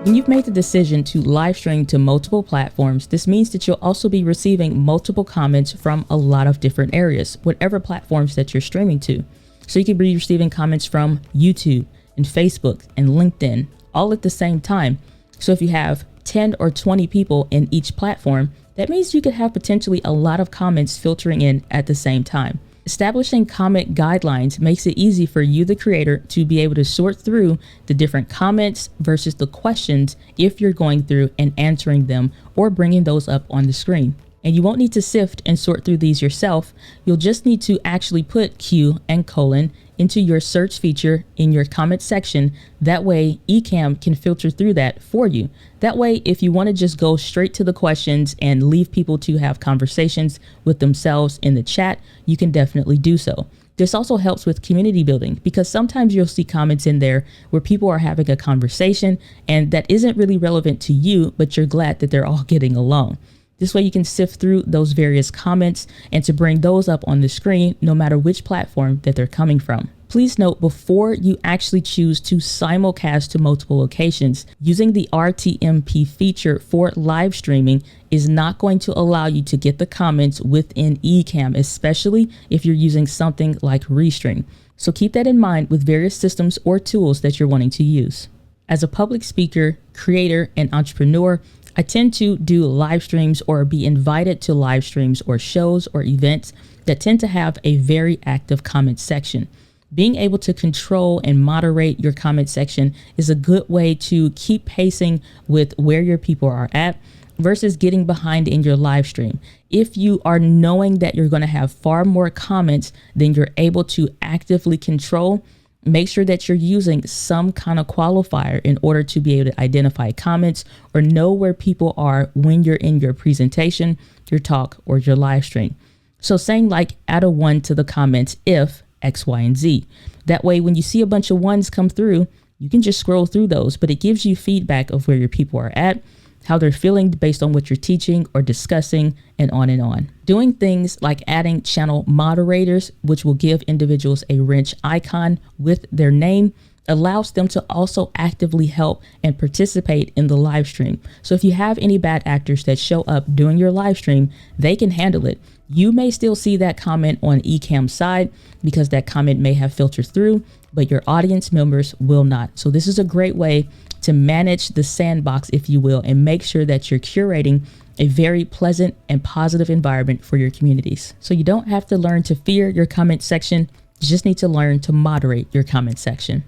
When you've made the decision to live stream to multiple platforms, this means that you'll also be receiving multiple comments from a lot of different areas, whatever platforms that you're streaming to. So you could be receiving comments from YouTube and Facebook and LinkedIn all at the same time. So if you have 10 or 20 people in each platform, that means you could have potentially a lot of comments filtering in at the same time. Establishing comment guidelines makes it easy for you, the creator, to be able to sort through the different comments versus the questions if you're going through and answering them or bringing those up on the screen. And you won't need to sift and sort through these yourself. You'll just need to actually put Q and colon into your search feature in your comment section. That way Ecamm can filter through that for you. That way, if you want to just go straight to the questions and leave people to have conversations with themselves in the chat, you can definitely do so. This also helps with community building because sometimes you'll see comments in there where people are having a conversation and that isn't really relevant to you, but you're glad that they're all getting along. This way you can sift through those various comments and to bring those up on the screen, no matter which platform that they're coming from. Please note, before you actually choose to simulcast to multiple locations, using the RTMP feature for live streaming is not going to allow you to get the comments within Ecamm, especially if you're using something like Restream. So keep that in mind with various systems or tools that you're wanting to use. As a public speaker, creator, and entrepreneur, I tend to do live streams or be invited to live streams or shows or events that tend to have a very active comment section. Being able to control and moderate your comment section is a good way to keep pacing with where your people are at versus getting behind in your live stream. If you are knowing that you're going to have far more comments than you're able to actively control, make sure that you're using some kind of qualifier in order to be able to identify comments or know where people are when you're in your presentation, your talk, or your live stream. So saying like add a 1 to the comments if X, Y, and Z. That way, when you see a bunch of ones come through, you can just scroll through those, but it gives you feedback of where your people are at, how they're feeling based on what you're teaching or discussing, and on and on. Doing things like adding channel moderators, which will give individuals a wrench icon with their name, allows them to also actively help and participate in the live stream. So if you have any bad actors that show up during your live stream, they can handle it. You may still see that comment on Ecamm's side because that comment may have filtered through, but your audience members will not. So this is a great way to manage the sandbox, if you will, and make sure that you're curating a very pleasant and positive environment for your communities. So you don't have to learn to fear your comment section. You just need to learn to moderate your comment section.